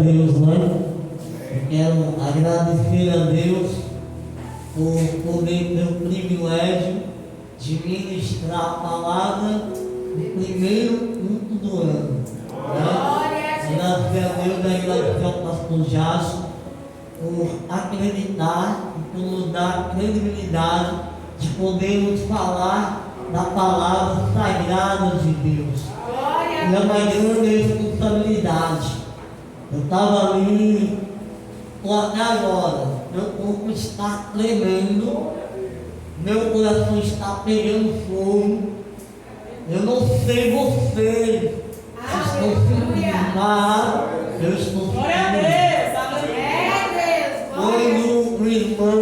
Deus, né? Eu quero agradecer a Deus por poder ter o privilégio de ministrar a palavra no primeiro culto do ano. Né? Agradecer a Deus e agradecer ao pastor Jasso por acreditar e por nos dar credibilidade de podermos falar da palavra sagrada de Deus. E é uma grande responsabilidade. Eu estava ali, até agora, meu corpo está tremendo, meu coração está pegando fogo. Eu não sei vocês se estão sentindo, mas eu estou sentindo. Quando o irmão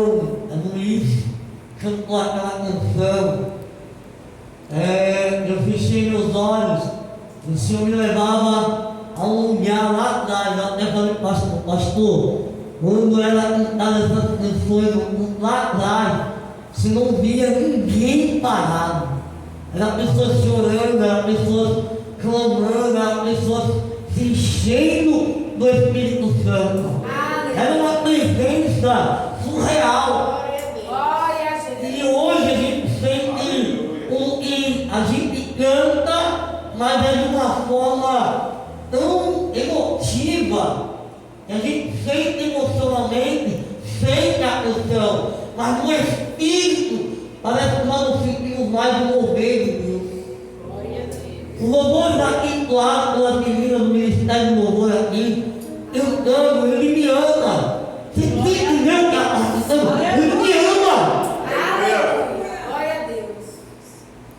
Luiz cantou aquela canção, eu fechei meus olhos, o Senhor me levava a um lugar lá atrás. Eu até falei para o pastor, quando ela cantava essas canções lá atrás, você não via ninguém parado. Era pessoas chorando, era pessoas clamando, era pessoas se enchendo do Espírito Santo. Era uma presença surreal. E hoje a gente sente que a gente canta, mas é de uma forma tão emotiva, que a gente sente emocionalmente, sente a canção, mas no espírito parece que nós não sentimos mais o mover de Deus. O louvor aqui, claro, pelas meninas do Ministério do Louvor aqui, cantando, ele me ama. Você tem que ver o que ela está cantando? Ele me ama. Glória a Deus.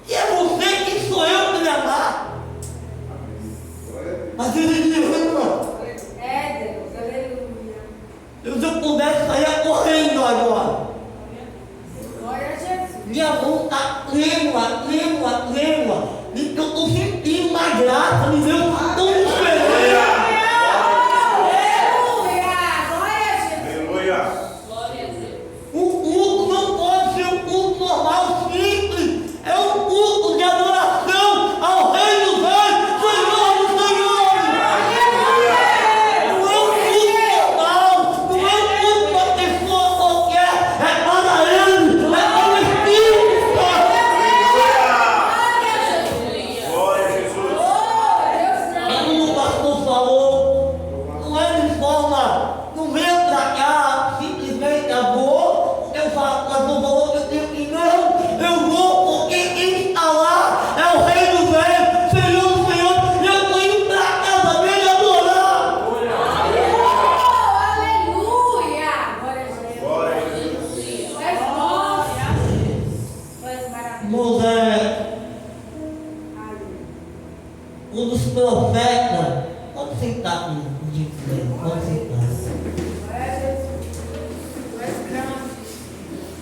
E é você, quem sou eu para lhe amar? Mas ele me ama. É Deus, aleluia. Se eu pudesse sair correndo agora. Glória a Jesus. Minha mão está trêmula. E eu estou sentindo uma graça de Deus tão diferente. O culto não pode ser um culto normal, simples. É um culto de adoração ao Rei dos Reis, Senhor dos Senhores. Não é um culto normal, não é um culto para pessoa qualquer. É para Ele, é para o Espírito Santo. É como o pastor falou, não é de forma, não vem para cá, simplesmente vou. Eu falo, mas não falou que eu tenho que ir, não. Eu vou porque quem está lá é o Rei dos Reis, Senhor dos Senhores. E eu estou indo para a casa dele adorar. Aleluia. Glória a Jesus. Irmãos, um dos profetas, pode sentar aqui, pode sentar.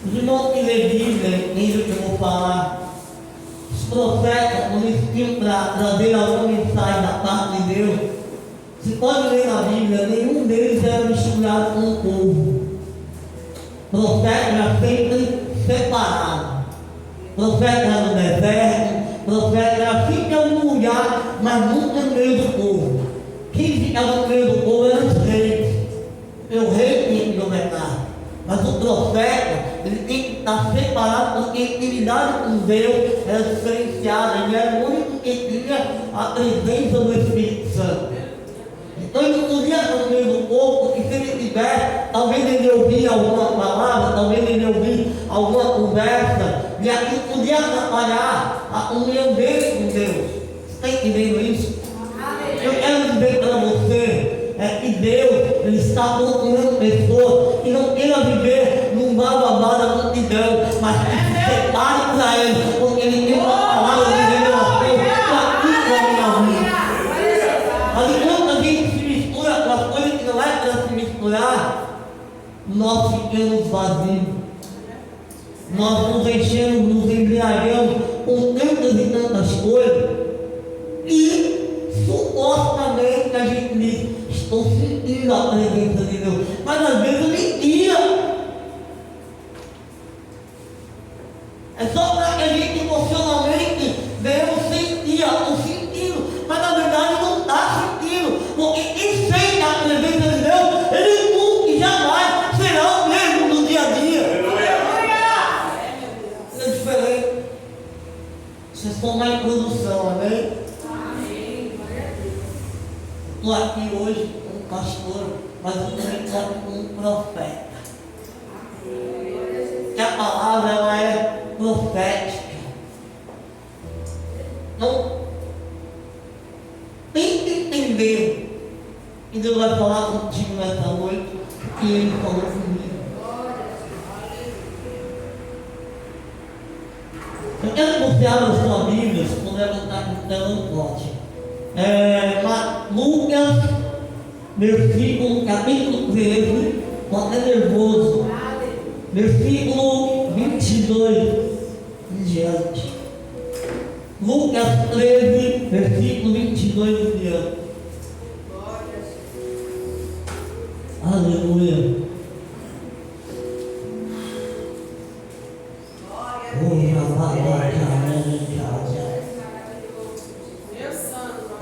Os irmãos que lê Bíblia, entendem o que eu vou falar. Os profetas, quando eles tinham para trazer alguma mensagem da parte de Deus, você pode ler na Bíblia, nenhum deles era misturado com o povo. Profeta era sempre separado. Profeta era no deserto, profeta era fica em um lugar, mas nunca no meio do povo. Quem ficava no meio do povo eram os reis. O rei tinha que governar. Mas o profeta, ele tem que estar separado, porque a intimidade com Deus era diferenciada. Ele era o único que tinha a presença do Espírito Santo. Então ele não podia estar no meio do povo, porque se ele tiver, talvez ele ouvia alguma palavra, talvez ele ouvia alguma conversa, e aquilo podia atrapalhar a comunhão dele com Deus. Você está entendendo isso? Eu quero dizer para você, que Deus, Ele está procurando pessoas que não queiram viver num bababá da multidão, mas que se separem para Ele, porque Ele tem uma palavra de revelação aqui para a minha vida. Mas enquanto a gente se mistura com as coisas que não é para se misturar, nós ficamos vazios. Nós nos enchemos, nos embriagamos com tantas e tantas coisas, e supostamente a gente diz, estou sentindo a presença de Deus, mas às vezes é mentira. É só para que a gente emocionalmente venhamos sentir o sentido, mas na verdade não está sentindo, porque quem sente a presença Estou aqui hoje como pastor, mas eu também estou aqui como profeta. Que a palavra ela é profética. Então, tente entender. E Deus vai falar contigo nessa noite, que Ele falou comigo. Eu quero que você abra a sua Bíblia, se puder botar aqui no telão, pode. Lucas, versículo, capítulo 13, estou até nervoso. Versículo 22 em diante. Lucas 13, versículo 22 em diante. Aleluia.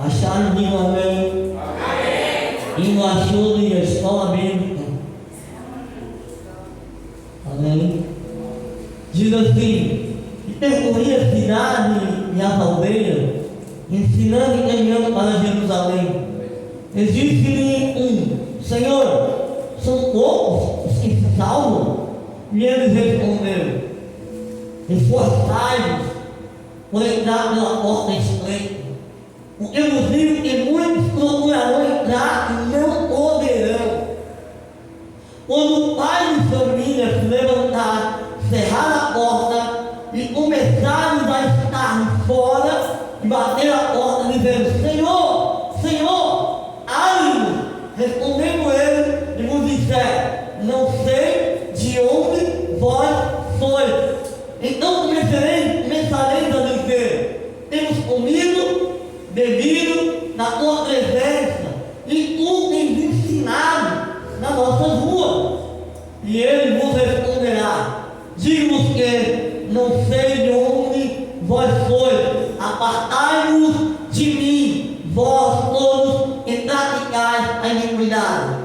Acharam de um amém? E não achou de escola bíblica? Amém? Diz assim: e percorria a cidade e as aldeias, ensinando e caminhando para Jerusalém. E disse-lhe Senhor, são poucos os que se salvam? E ele respondeu: esforçai-vos por entrar pela porta estreita, porque vos digo que muitos procurarão entrar e não poderão. Quando o pai de família se levantar, cerrar a porta e começarem a estar fora e bater a porta dizendo: Senhor, Senhor, abre-nos. Respondendo ele e vos disser: não sei de onde vós sois. Então começareis a dizer: temos comido, bebido na tua presença, e tu tens ensinado nas nossas ruas. E ele vos responderá: digo-vos que não sei de onde vós sois, apartai-vos de mim, vós todos que praticais a iniquidade.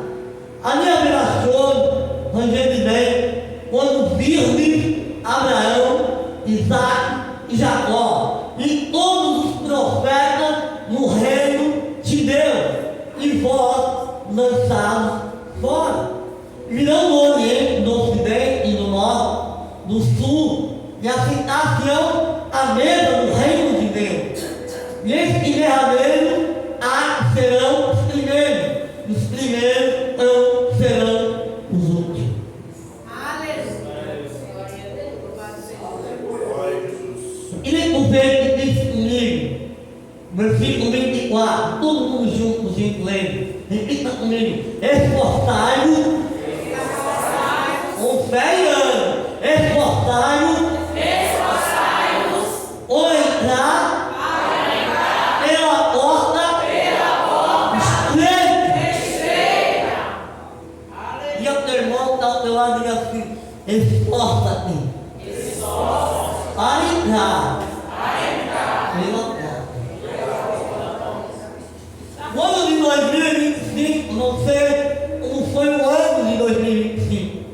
A minha geração ranger de bem, quando virdes Abraão, Isaac e Jacó, e todos os profetas no reino de Deus, e vós lançados fora. Virão do Oriente, do Ocidente e do Norte, do Sul, e assentar-se-ão à mesa do reino de Deus. E eis que derrameiros serão os primeiros, e os primeiros serão os últimos. E nem que disse comigo, versículo 24, todo mundo junto, os ingleses, repita comigo: esforçai-vos com fé e ânimo, esforçai-vos ou entrar pela porta estreita. E o teu irmão está ao teu lado e diz assim: esforça-te para entrar pela porta. O ano de 2025, não sei como foi o ano de 2025.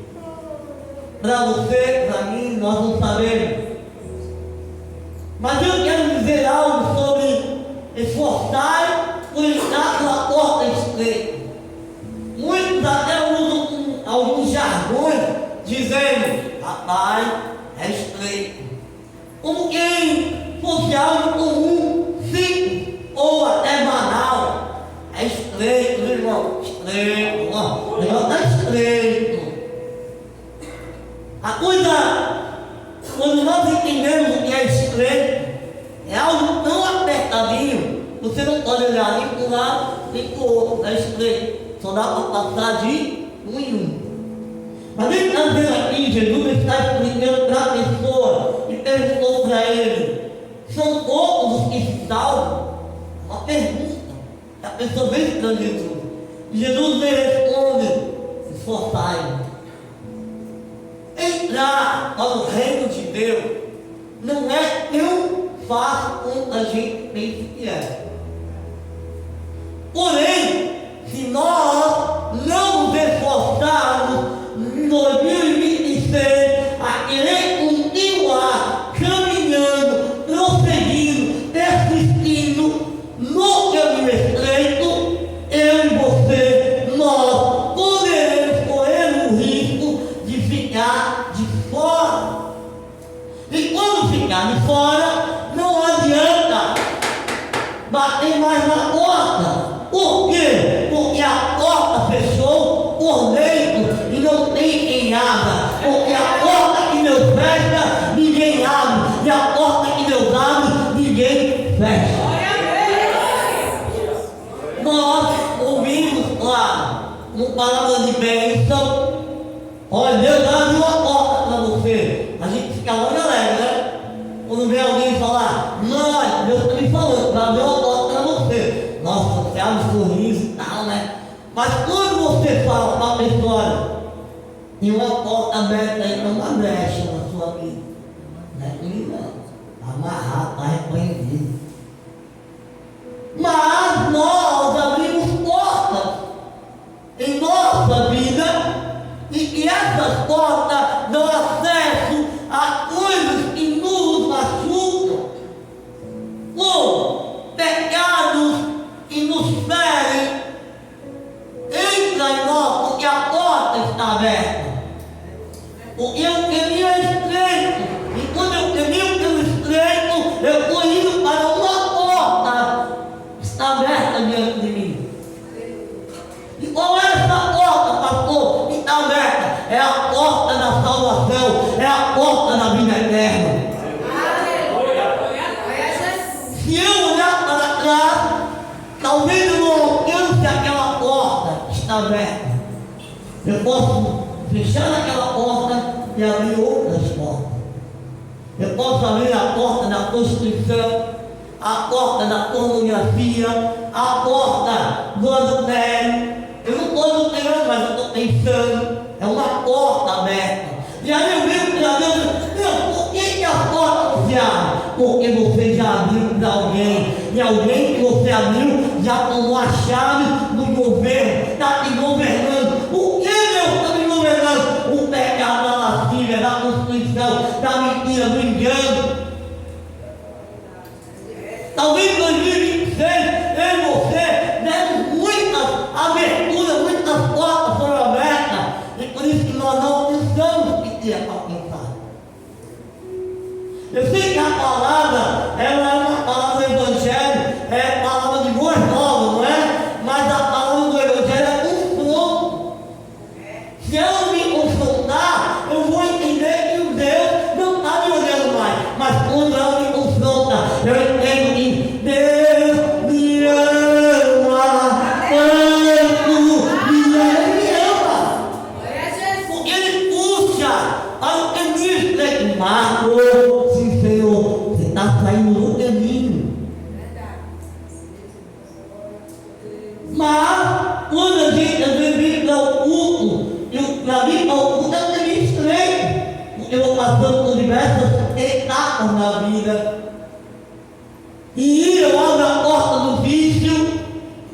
Para você, para mim, nós não sabemos. Mas eu quero dizer algo sobre esforçar por entrar pela porta estreita. Muitos até usam alguns jargões dizendo: rapaz, é estreito. Como quem fosse algo comum, simples ou até banal. É estreito, meu irmão, estreito, o negócio está estreito. A coisa, quando nós entendemos o que é estreito, é algo tão apertadinho, você não pode olhar nem para um lado nem para o outro, é estreito, só dá para passar de um em um. Mas ele está dizendo aqui, Jesus está explicando para a pessoa e perguntou para ele: são poucos os que se salvam? Uma pergunta. A pessoa vem para Jesus. E Jesus lhe responde: esforçai-vos. Entrar para o reino de Deus não é tão fácil quanto a gente pensa que é. Porém, se nós não nos esforçarmos em 2026 a querer continuar caminhando, prosseguindo, persistindo no caminho estreito, mais na porta. Por quê? Porque a porta fechou por dentro e não tem quem abra. Porque a porta que Deus fecha, ninguém abre. E a porta que Deus abre, ninguém fecha. Nós ouvimos lá, uma palavra de bênção. Olha, Deus abre uma porta para você. A gente fica logo alegre, né? Quando vem alguém falar, não, Deus está me falando, para abrir uma porta para você. Nossa, você abre um sorriso e tal, né? Mas quando você fala para a pessoa, tem uma porta aberta aí, tem uma brecha na sua vida. Não é comigo não. Está amarrado, está repreendido. Mas nós abrimos portas em nossa vida e essas portas dão acesso a coisas que nos machucam, ou pecados que nos ferem. Entra em nós porque a porta está aberta. Porque o caminho é estreito, e quando eu caminho pelo estreito, eu estou indo para uma porta que está aberta diante de mim. E qual é essa porta, pastor, que está aberta? É a porta da salvação, é a porta da vida eterna. Se eu olhar para trás, talvez eu não alcance aquela porta que está aberta. Eu posso fechar aquela porta e abrir outras portas. Eu posso abrir a porta da prostituição, a porta da pornografia, a porta do adultério. Eu não estou adulterando, mas eu estou pensando. É uma porta aberta. E aí eu venho para Deus, por que a porta se abre? Porque você já abriu para alguém. E alguém que você abriu já tomou a chave do governo, está te governando. Por que Deus está me governando? O pecado da lascívia, da prostituição, da mentira, do engano. Talvez em 2026 eu e você demos muitas aberturas, muitas portas foram abertas. E por isso que nós não precisamos pedir para pensar. Eu sei que a palavra, ela é uma palavra do Evangelho, é palavra de boas novas, não é? Mas a palavra do Evangelho é confronto. Se eu me confrontar, eu vou entender que o Deus não está me olhando mais. Mas quando ela me confronta, eu entendo que Deus me ama, Ele me ama. Porque Ele puxa para o caminho estreito. Marcos, sim, Senhor, você está saindo do caminho. Mas, quando a gente às vezes vem para o culto, para vir para o culto é um caminho estreito. Porque eu vou passando por diversas etapas na vida. E eu abro a porta do vício.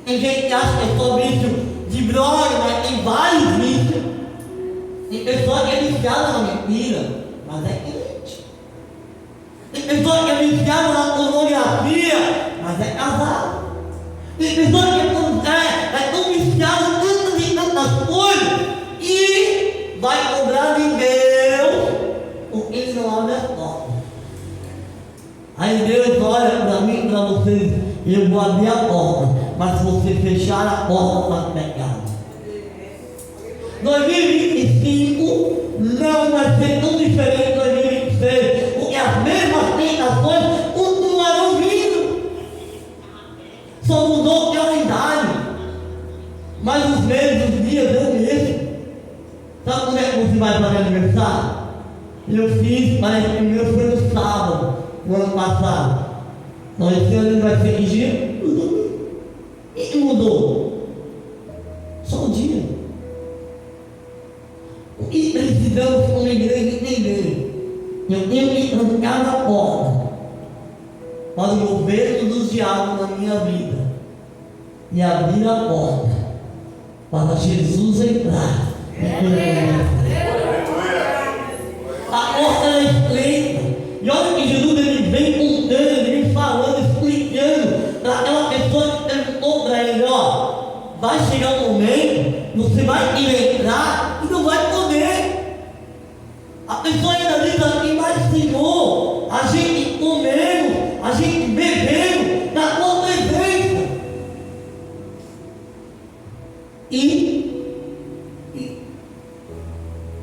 Tem gente que acha que é só vício de droga, mas tem vários vícios. Tem pessoa que é viciada na mentira, mas é crente. Tem pessoa que é viciada na pornografia, mas é casado. Tem pessoa que é tão viciada em tantas coisas e vai cobrar de Deus porque Ele não abre as portas. Aí Deus olha para mim e para vocês, eu vou abrir a porta, mas se você fechar a porta para o pecado. 2025 não vai ser tão diferente de 2026, porque as mesmas tentações continuarão vindo. Só mudou o calendário, mas os meses, os dias é o mesmo. Sabe como é que você vai fazer aniversário? Eu fiz, parece que o meu foi no sábado, no ano passado. Então esse ano vai ser que dia? O que mudou? Só o dia. O que precisamos como igreja entender? Eu tenho que trancar na porta para o governo dos diabos na minha vida e abrir a porta para Jesus entrar. A porta é estreita. E olha que Jesus ele vem contando, ele vem falando, explicando para aquela pessoa que perguntou para ele, ó, vai chegar um momento, você vai querer entrar e não vai poder. A pessoa ainda diz assim, mas Senhor, a gente comendo, a gente bebendo na tua presença. E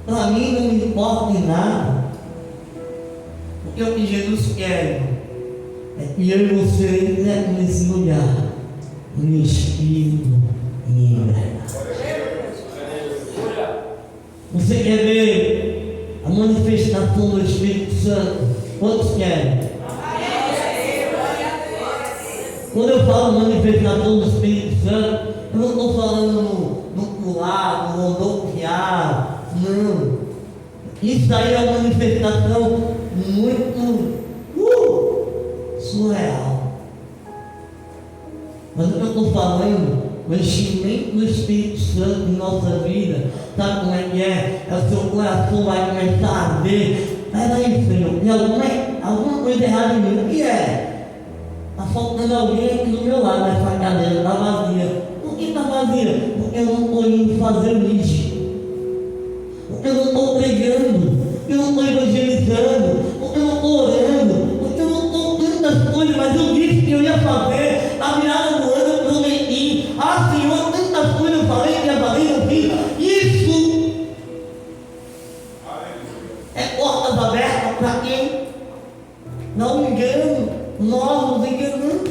para mim não me importa em nada, porque o que Jesus quer é que eu e você entremos nesse lugar, no Espírito e em verdade. Você quer ver a manifestação do Espírito Santo? Quantos querem? Quando eu falo manifestação do Espírito Santo, eu não estou falando no pular, no rodopiar, não. Isso aí é uma manifestação muito surreal. Mas o que eu estou falando, o enchimento do Espírito Santo em nossa vida, sabe como é que é? É o seu coração vai começar a ver, peraí, Senhor, tem alguma coisa errada em mim. O que é? Está faltando alguém aqui do meu lado, nessa cadeira, está vazia. Por que está vazia? Porque eu não estou indo fazer lixo. Porque eu não estou pregando. Porque eu não estou evangelizando. Porque eu não estou orando. Porque eu não estou tantas coisas, mas eu disse que eu ia fazer. A virada do ano eu prometi. Senhor, tantas coisas eu falei que ia fazer, eu fiz. Isso é portas abertas para quem não me engano. Nós nos enganamos,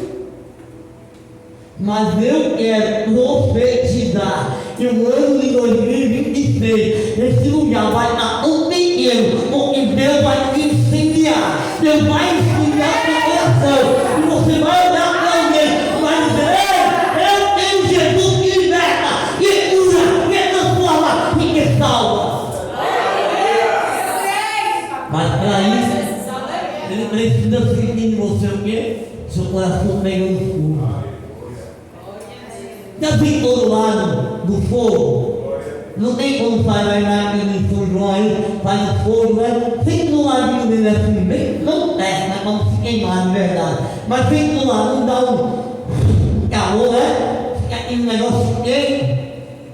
mas eu quero profetizar que o ano de 2026 esse lugar vai estar tão pequeno, porque Deus vai te incendiar, Deus vai incendiar o teu coração, e você vai olhar para alguém e vai dizer: eu tenho Jesus que liberta, que cura, que transforma e que salva. Mas para isso ele precisa sentir em você o quê? Seu coração pegando fogo. Já vi todo lado do fogo? Não tem como fazer lá aquele São João aí, faz o fogo, né? Sempre do ladinho dele assim, bem, não desce, né? Como se queimar, de verdade. Mas sempre do lado, não dá um calor, né? Fica aquele negócio quente.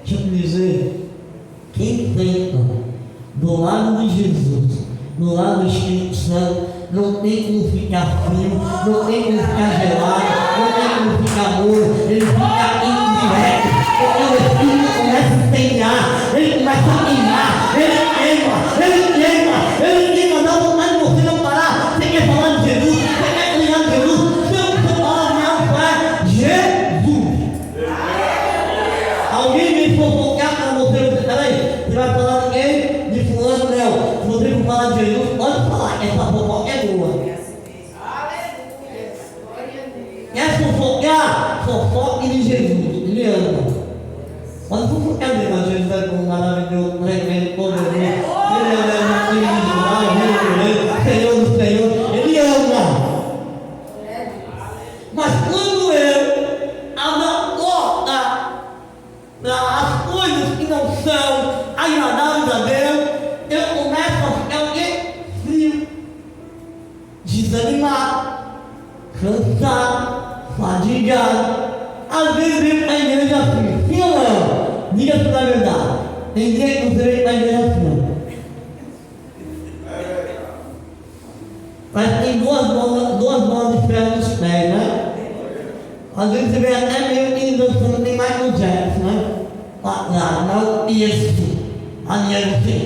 Deixa eu dizer, quem tenta do lado de Jesus, do lado do Espírito Santo, não tem como ficar frio, não tem como ficar gelado, não tem como ficar morno, ele fica indireto, porque o Espírito começa a incendiar, ele começa a queimar, ele queima, dá vontade de você não parar. Você quer falar de Jesus, você quer ligar de Jesus, seu palavra é Jesus. Alguém vem fofocar para você, peraí, você vai falar de quem? De fulano, não. Se você for falar de Jesus, pode falar, essa fofoca é boa. Quer fofocar? Fofoque de Jesus, ele ama. Pode fofocar dele, mas Jesus é bom, maravilhoso, tremendo, poderoso. Ele é Senhor do Senhor, ele ama. Mas quando eu abro a porta para as coisas que não são agradáveis a Deus, eu começo a ficar o quê? Frio, desanimado, cansado, fadigado. Às vezes vem para a igreja assim, sim ou não? Diga-se a verdade. Tem dia que você vem para a igreja assim. Mas tem duas bolas de ferro nos pés, né? Às vezes você vê até meio que dançando, tem mais no Jackson, né? Lá, não, isso. Ali é você.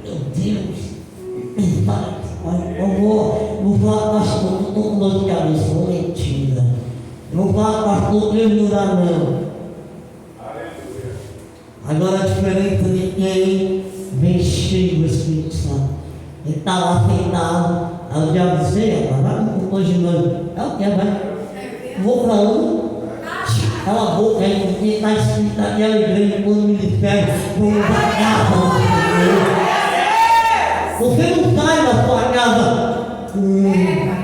Meu Deus. Eu vou falar, pastor, eu estou com dor de cabeça, mentira. Eu vou falar, pastor, Deus não dá não. Agora a diferença de quem vem cheio do Espírito Santo. Ele está lá sentado, aí o diabo diz: ei, vai hoje não. É o que, vai? Vou para onde? Cala a boca aí, porque está escrito naquela igreja, quando o ministério, vamos para casa. Você não sai da sua casa,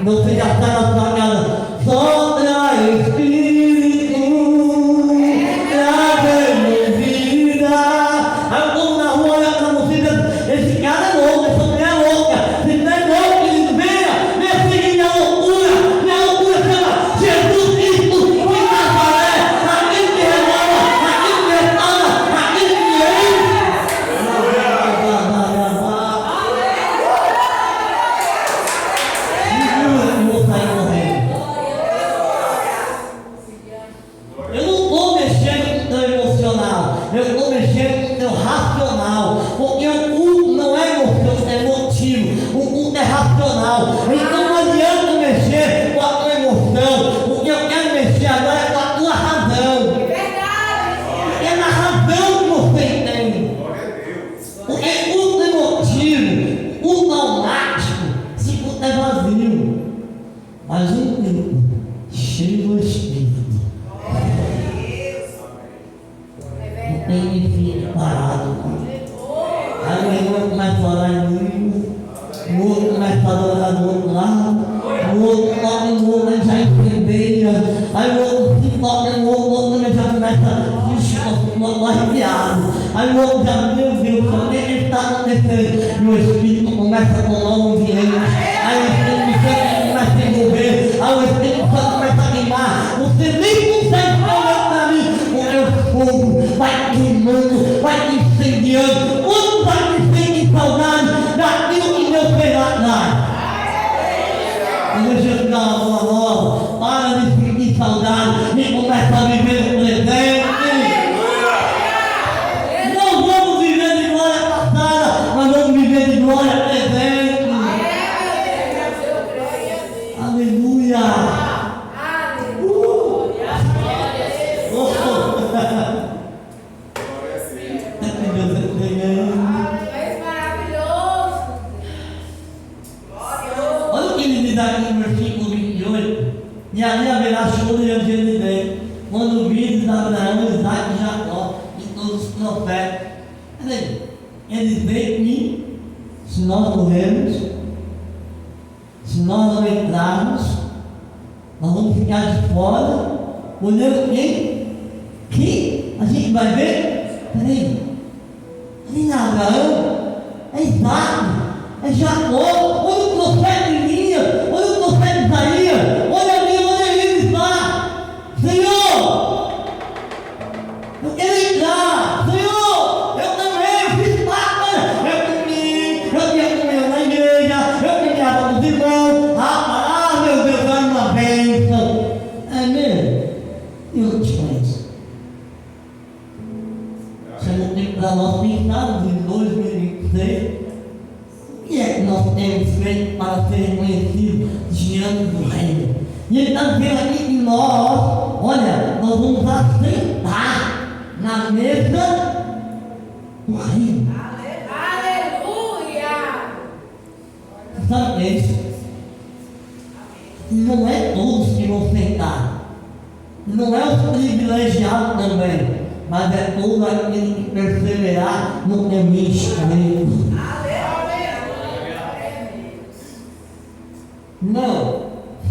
você já sai da sua casa. Só traz Espírito, traz vida. Aí eu vou na rua, olha para você, esse cara é louco, essa mulher é louca. Se não é louco, ele venha seguir minha loucura. Minha loucura chama Jesus Cristo de Nazaré. Aquele que renova, aquele que restaura, aquele que tem me fique parado. Aí o irmão começa a orar em língua, o outro começa a adorar do outro lado, o outro toca no outro, ele já entendeia. Aí o outro se toca no outro, o outro já começa a arrepiado. Aí o outro já, meu Deus, o que está acontecendo? E o Espírito começa a tomar um ambiente. Aí o Espírito Santo começa a envolver. Aí o Espírito Santo começa a queimar. Você nem consegue olhar para mim. O meu fogo vai queimando, vai te incendiando. Quando vai te sentir saudade daquilo que Deus fez lá atrás? Deixa eu te dar uma boa nova. Para de sentir saudade e começa a viver no presente. Não vamos viver de glória passada, mas vamos viver de glória presente. Aleluia. Olha o que ele diz aqui no versículo 28. E ali haverá choro diante de Deus, quando vires Abraão, Isaac e Jacó e todos os profetas. Eles veem que se nós morrermos, se nós não entrarmos, nós vamos ficar de fora, olhando quem? Que a gente vai ver? Peraí, é Abraão, é Isaac, é Jacó, olha o profeta Elias, olha o profeta Isaías, olha ali, olha eles lá. Senhor, eu quero entrar. Senhor, eu também fiz parte, eu queria comer na igreja, eu queria com os irmãos. Meu Deus, vai uma bênção. É mesmo? Eu te conheço. Chegou o tempo para nós pensarmos em 2026. O que é que nós temos feito para ser reconhecidos diante do reino? E ele está dizendo aqui que nós, olha, nós vamos assentar na mesa do reino. Aleluia! Sabe o que é isso? Não é todos que vão sentar. Não é os privilegiados também. Mas é todo aquele que perseverar no caminho estreito. Não,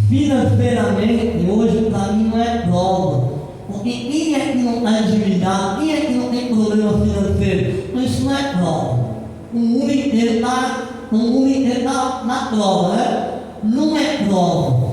financeiramente hoje para mim não é prova. Porque quem é que não está endividado? Quem é que não tem problema financeiro? Então isso não é prova. O mundo inteiro está na prova, né? Não é prova.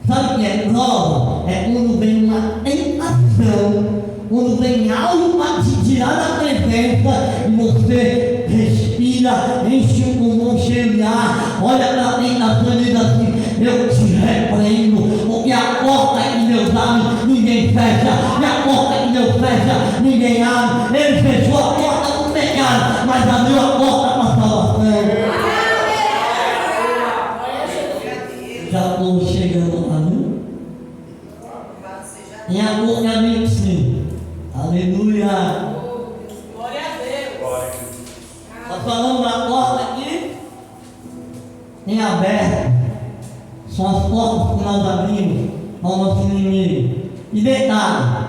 Sabe o que é prova? É quando vem uma tentação, quando vem algo para te tirar da presença e você respira, enche o pulmão cheio de ar, olha para a tentação e diz assim: eu te repreendo, porque a porta que Deus abre, ninguém fecha, e a porta que Deus fecha, ninguém abre. Ele fechou a porta do pecado, mas abriu a porta para a salvação. Já estou chegando lá, viu? Em Apocalipse, aleluia. Glória a Deus. Nós falamos da porta aqui, em aberto. São as portas que nós abrimos ao nosso inimigo. E detalhe,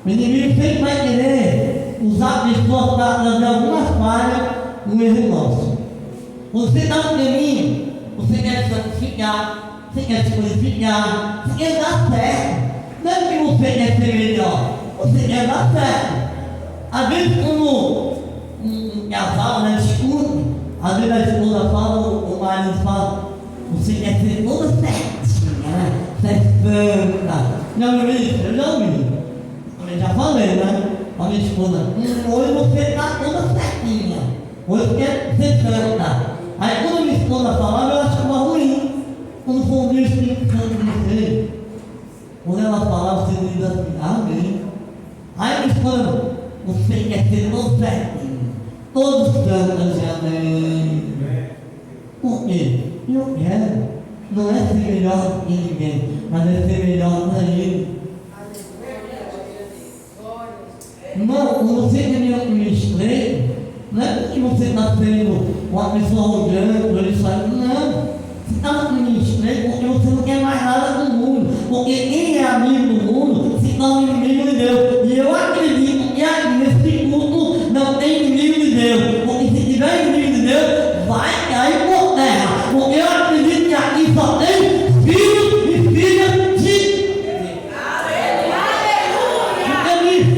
o inimigo sempre vai querer usar pessoas para trazer algumas falhas no erro nosso. Você está no caminho, você quer se santificar, você quer se purificar, você quer dar certo. Não é que você quer ser melhor, você quer dar certo. Às vezes, quando um casal discute, às vezes a esposa fala, o marido fala: você quer ser toda certinha, né? Você é santa. Já ouviu isso? Eu já ouvi. Eu já falei, né? A minha esposa: hoje você está toda certinha. Hoje você quer ser santa. Aí quando a minha esposa falava, eu achava ruim. Quando for um dia explicando dizer, quando ela falava, você diz assim: amém. Aí a minha esposa: você quer ser todo certinho, todos santos de amém. Por quê? Eu quero. Não é ser melhor que ninguém, mas é ser melhor para ele. Não, quando você termina com o estreito, não é porque você está sendo uma pessoa arrogante, ou isso aí, não. Você está no caminho estreito porque você não quer mais nada do mundo. Porque quem é amigo do mundo se torna inimigo de Deus. E eu acredito que a igreja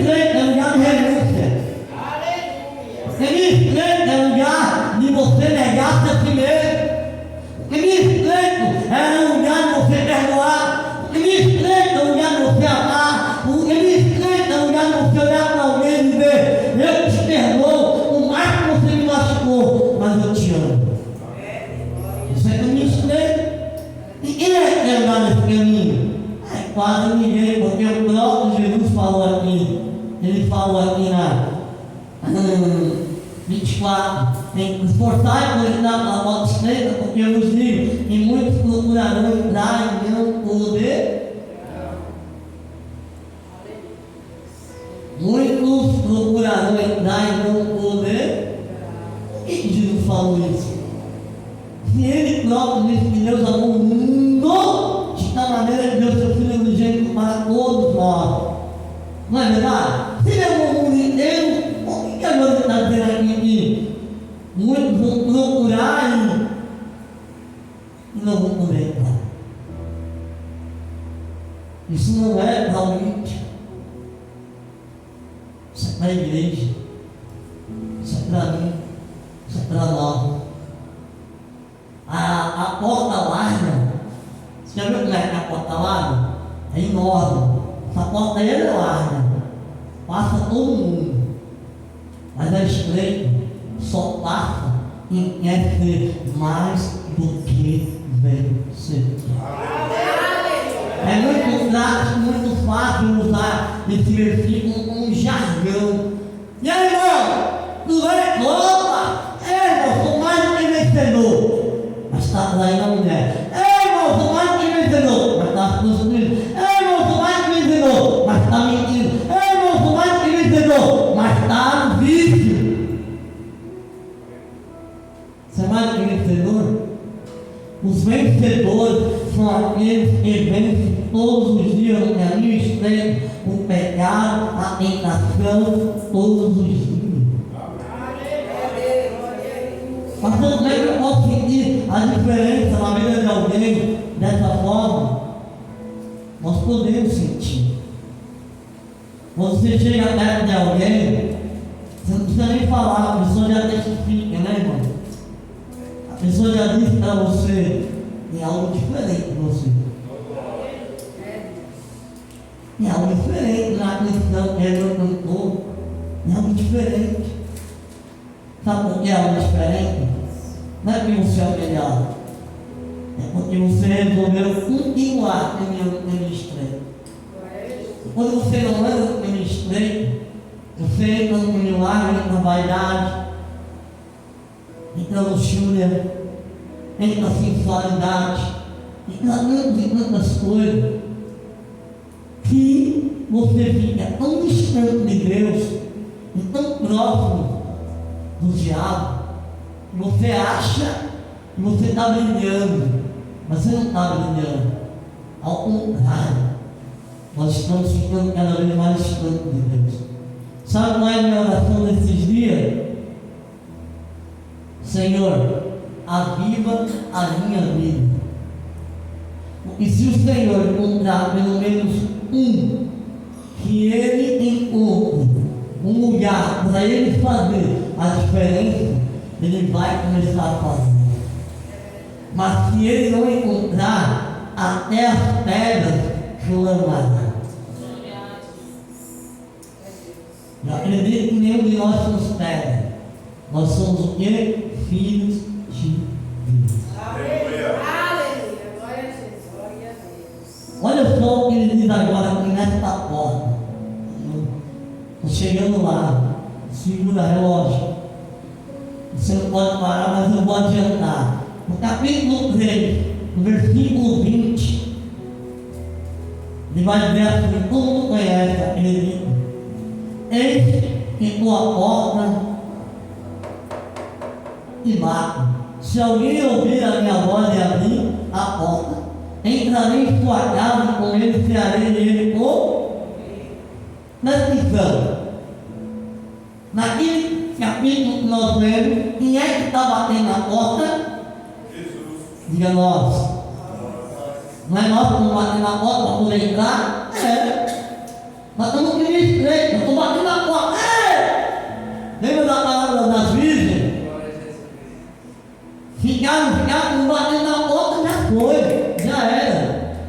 crente é lugar de renúncia. Feliz crente é lugar de você negar-se a si mesmo. Feliz crente é lugar de você perdoar. Feliz crente é lugar de você amar. Feliz crente é lugar de você olhar para alguém e dizer: eu te perdoo, o mais que você me machucou, mas eu te amo. Isso é feliz crente. E quem é que quer andar nesse caminho? Quase ninguém, porque o próprio Jesus falou aqui. Ele falou aqui na 24, esforçai por entrar na porta estreita, porque eu vos digo, e muitos procurarão entrar e não poder. Muitos procurarão entrar e não poder. Por que Jesus falou isso? Se ele próprio disse que Deus amou o mundo de tal maneira que deu seu Filho unigênito para todos nós. Não é verdade? Se ele amou o mundo inteiro, por que agora está dizendo aqui que muitos vão procurar e não vão poder entrar? Isso não é para o íntimo. Isso é para a igreja. Isso é para mim. Isso é para nós. A porta larga, você já viu como é que é a porta larga? É enorme. Essa porta aí é larga, passa todo mundo, mas a estreita só passa quem quer ser mais do que vencer. É muito prático, muito fácil usar esse versículo como um jargão. E aí, irmão? Tudo bem? Opa! Irmão, sou mais do que vencedor. Mas está traindo a mulher. Irmão, sou mais do que vencedor. Mas está prostituindo. Irmão, sou mais do que vencedor. Mas está mentindo. Irmão, sou mais do que vencedor. Mas está no vício. Você é mais do que vencedor? Os vencedores são aqueles que vencem todos os dias no caminho estreito, o pecado, a tentação, todos os dias. Mas como é que eu posso sentir a diferença na vida de alguém dessa forma? Nós podemos sentir. Quando você chega perto de alguém, você não precisa nem falar, a pessoa já testifica, né, irmão? A pessoa já disse para você: tem algo diferente de você. Tem algo diferente na questão que ele cantou. Tem algo diferente. Sabe por que é algo diferente? Não é porque você é o melhor. É porque você resolveu continuar caminhando no caminho estreito. Quando você não anda no caminho estreito, você entra no caminho largo, entra na vaidade, entra na luxúria, entra na sensualidade, entra tantas coisas, que você fica tão distante de Deus e tão próximo do diabo, que você acha que você está brilhando, mas você não está brilhando. Ao contrário, nós estamos ficando cada vez mais distantes de Deus. Sabe qual é a minha oração nesses dias? Senhor, aviva a minha vida. Porque se o Senhor encontrar pelo menos um, que ele encontre um lugar para ele fazer a diferença, ele vai começar a fazer. Mas se ele não encontrar, até as pedras clamarão. Eu acredito que nenhum de nós somos pedras. Nós somos o quê? Filhos de Deus. Aleluia. Glória a Jesus. Glória a Deus. Olha só o que ele diz agora aqui nesta porta. Estou chegando lá. Segura relógio. Você não pode parar, mas eu vou adiantar. No capítulo 3, no versículo 20, ele vai dizer assim: todo mundo conhece aquele livro. Eis que estou à porta e bato. Se alguém ouvir a minha voz e abrir a porta, entrarei em sua casa com ele, cearei ele por. Presta atenção. Naquele capítulo que nós lemos, quem é que está batendo na porta? Jesus. Diga nós. Não é nós que vamos bater na porta para poder entrar? É. Matamo kinis, Greg. Nakuha ka na ako.